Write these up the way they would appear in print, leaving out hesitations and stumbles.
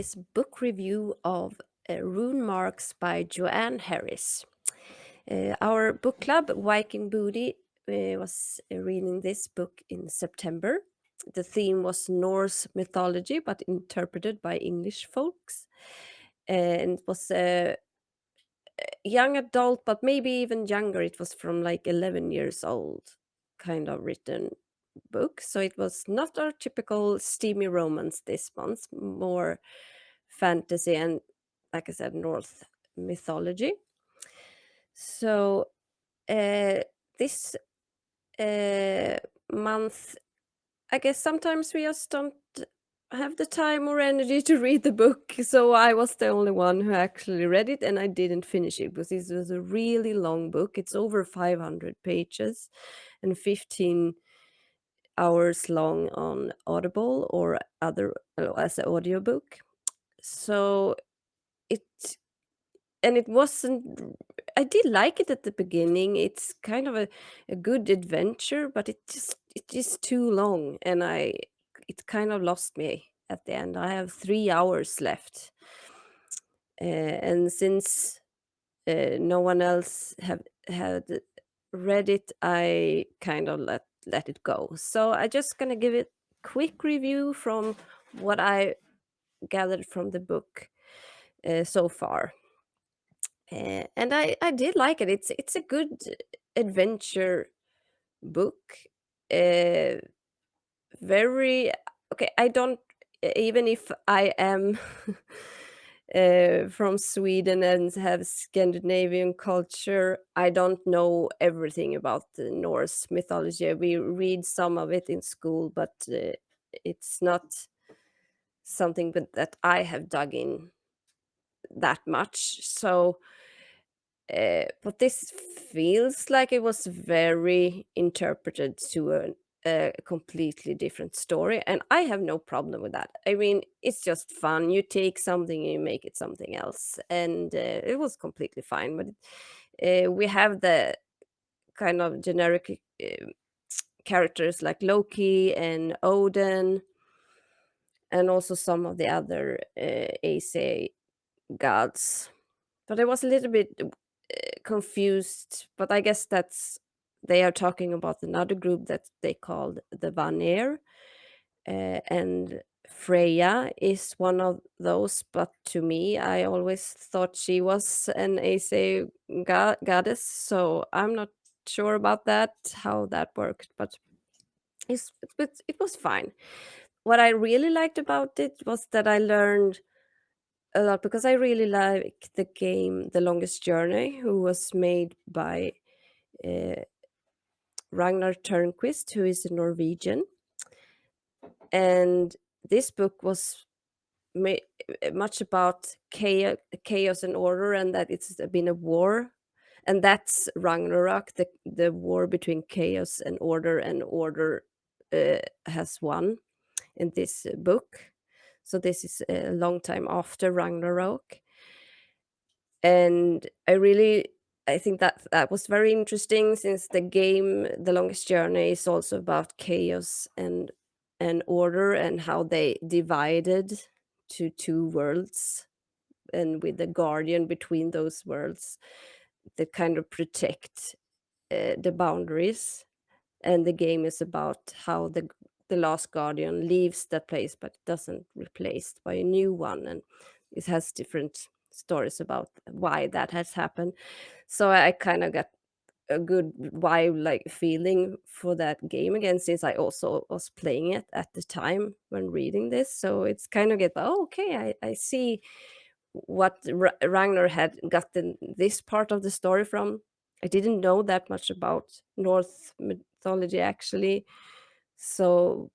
this book review of Runemarks by Joanne Harris. Our book club, Viking Booty, was reading this book in September. The theme was Norse mythology, but interpreted by English folks. And it was a young adult, but maybe even younger. It was from like 11 years old, kind of written book. So it was not our typical steamy romance this month, more fantasy and, like I said, Norse mythology. So this uh, month, I guess sometimes we just don't have the time or energy to read the book. So I was the only one who actually read it, and I didn't finish it because this was a really long book. It's over 500 pages and 15 hours long on Audible or other as an audiobook. So it it wasn't. I did like it at the beginning. It's kind of a good adventure, but it is too long, and it kind of lost me at the end. I have 3 hours left, and since no one else have had read it, I kind of let it go. So I just gonna give it quick review from what I gathered from the book so far. And I did like it. It's a good adventure book. Uh, very okay. I don't even if I am from Sweden and have Scandinavian culture, I don't know everything about the Norse mythology. We read some of it in school, but it's not something that I have dug in that much. So but this feels like it was very interpreted to a completely different story, and I have no problem with that. I mean, it's just fun. You take something and you make it something else, and it was completely fine. But we have the kind of generic characters like Loki and Odin, and also some of the other Aesir gods. But I was a little bit confused, but I guess that's they are talking about another group that they called the Vanir, and Freya is one of those. But to me, I always thought she was an Aesir goddess, so I'm not sure about that how that worked. But it was fine. What I really liked about it was that I learned a lot because I really like the game The Longest Journey, who was made by uh, Ragnar Turnquist, who is a Norwegian. And this book was much about chaos and order, and that it's been a war. And that's Ragnarok, the war between chaos and order has won in this book. So this is a long time after Ragnarok. And I think that that was very interesting, since the game The Longest Journey is also about chaos and order, and how they divided to two worlds, and with the guardian between those worlds that kind of protect the boundaries. And the game is about how the last guardian leaves that place, but doesn't replaced by a new one, and it has different stories about why that has happened. So I kind of got a good vibe, like feeling for that game again, since I also was playing it at the time when reading this. So it's kind of get, oh, okay, I see what Ragnar had gotten this part of the story from. I didn't know that much about Norse mythology actually. So,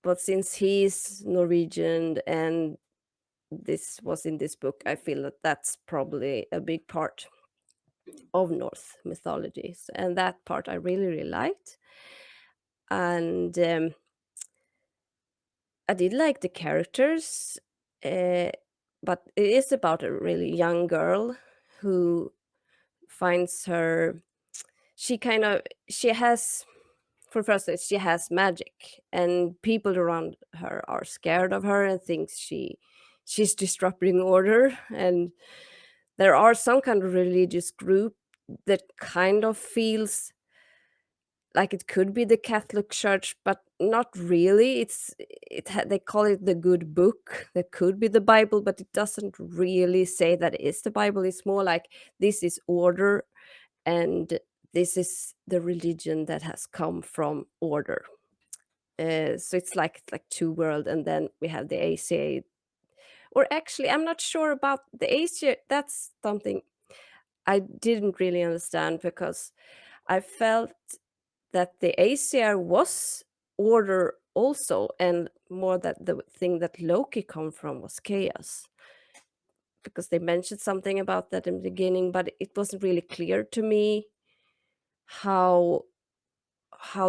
but since he's Norwegian and this was in this book, I feel that that's probably a big part of Norse mythologies, and that part I really liked. And I did like the characters, uh, but it is about a really young girl who finds her. She has, for first she has magic, and people around her are scared of her and thinks she's disrupting order, and there are some kind of religious group that kind of feels like it could be the Catholic Church, but not really. They call it the good book. That could be the Bible, but it doesn't really say that it is the Bible. It's more like this is order, and this is the religion that has come from order. So it's like two world, and then we have the ACA. Or actually, I'm not sure about the ACA. That's something I didn't really understand, because I felt that the ACR was order also, and more that the thing that Loki come from was chaos, because they mentioned something about that in the beginning, but it wasn't really clear to me how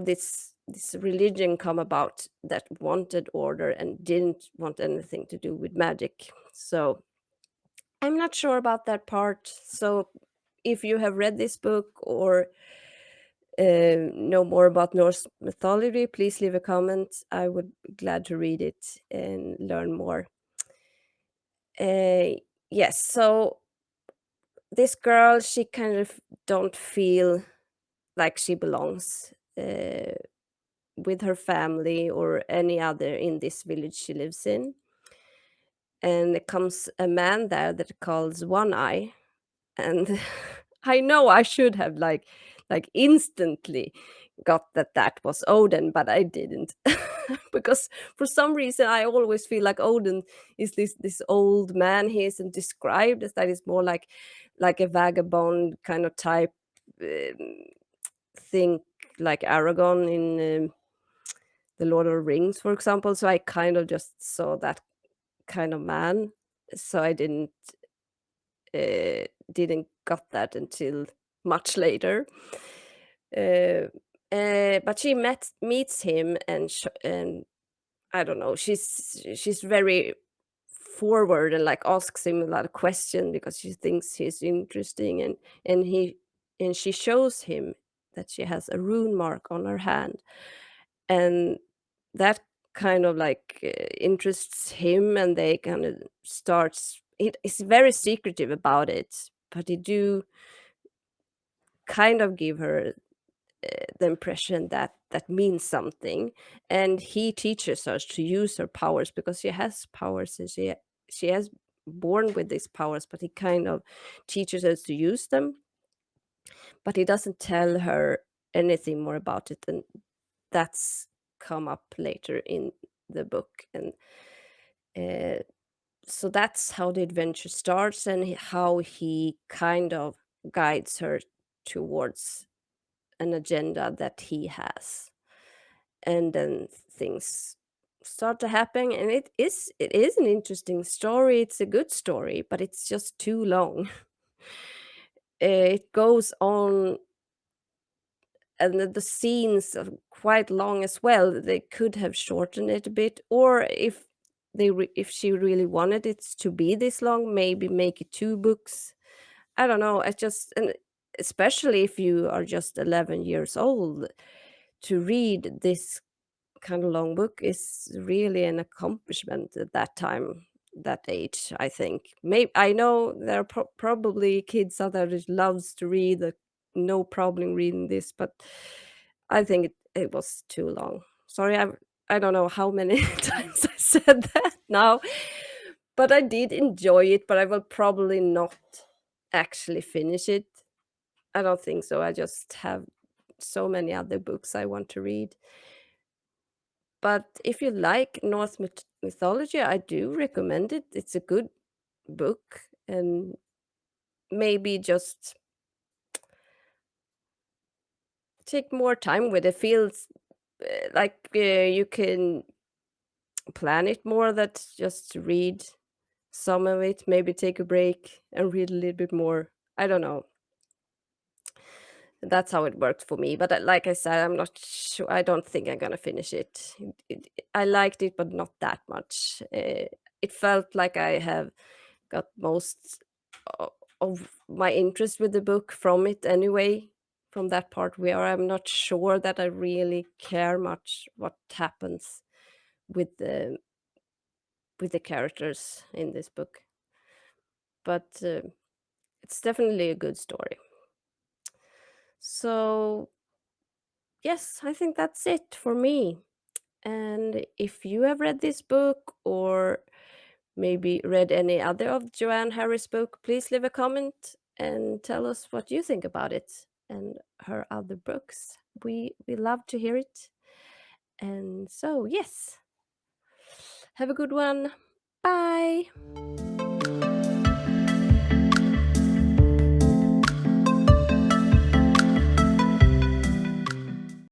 this religion come about that wanted order and didn't want anything to do with magic. So I'm not sure about that part. So if you have read this book or know more about Norse mythology, please leave a comment. I would be glad to read it and learn more. Uh, yes, so this girl, she kind of don't feel like she belongs with her family or any other in this village she lives in. And there comes a man there that calls One Eye, and I know I should have like instantly got that that was Odin, but I didn't. Because for some reason I always feel like Odin is this old man. He isn't described as that. Is more like a vagabond kind of type. um, Think like Aragon in the Lord of the Rings, for example. So I kind of just saw that kind of man. So I didn't got that until much later. Uh, but she meets him, and I don't know. She's very forward and like asks him a lot of questions because she thinks he's interesting, and he and she shows him that she has a rune mark on her hand, and that kind of like interests him, and they kind of starts. It is very secretive about it, but he do kind of give her the impression that that means something, and he teaches her to use her powers because she has powers, and she has born with these powers, but he kind of teaches her to use them, but he doesn't tell her anything more about it, and that's come up later in the book. And uh, so that's how the adventure starts, and how he kind of guides her towards an agenda that he has, and then things start to happen, and it is an interesting story. It's a good story, but it's just too long. It goes on, and the scenes are quite long as well. They could have shortened it a bit, or if if she really wanted it to be this long, maybe make it two books. I don't know. I just, and especially if you are just 11 years old, to read this kind of long book is really an accomplishment at that time, that age. I think, maybe, I know there are probably kids out there that loves to read, no problem reading this, but I think it was too long. Sorry, I don't know how many times I said that now, but I did enjoy it, but I will probably not actually finish it. I don't think so. I just have so many other books I want to read. But if you like Norse mythology, I do recommend it. It's a good book, and maybe just take more time with it. Feels like you can plan it more. That just read some of it, maybe take a break and read a little bit more. I don't know. That's how it worked for me. But like I said, I'm not sure. I don't think I'm gonna finish it. I liked it, but not that much. It felt like I have got most of my interest with the book from it anyway. From that part where I'm not sure that I really care much what happens with with the characters in this book. But it's definitely a good story. So, yes, I think that's it for me. And if you have read this book or maybe read any other of Joanne Harris' book, please leave a comment and tell us what you think about it and her other books. We love to hear it. And so, yes, have a good one. Bye.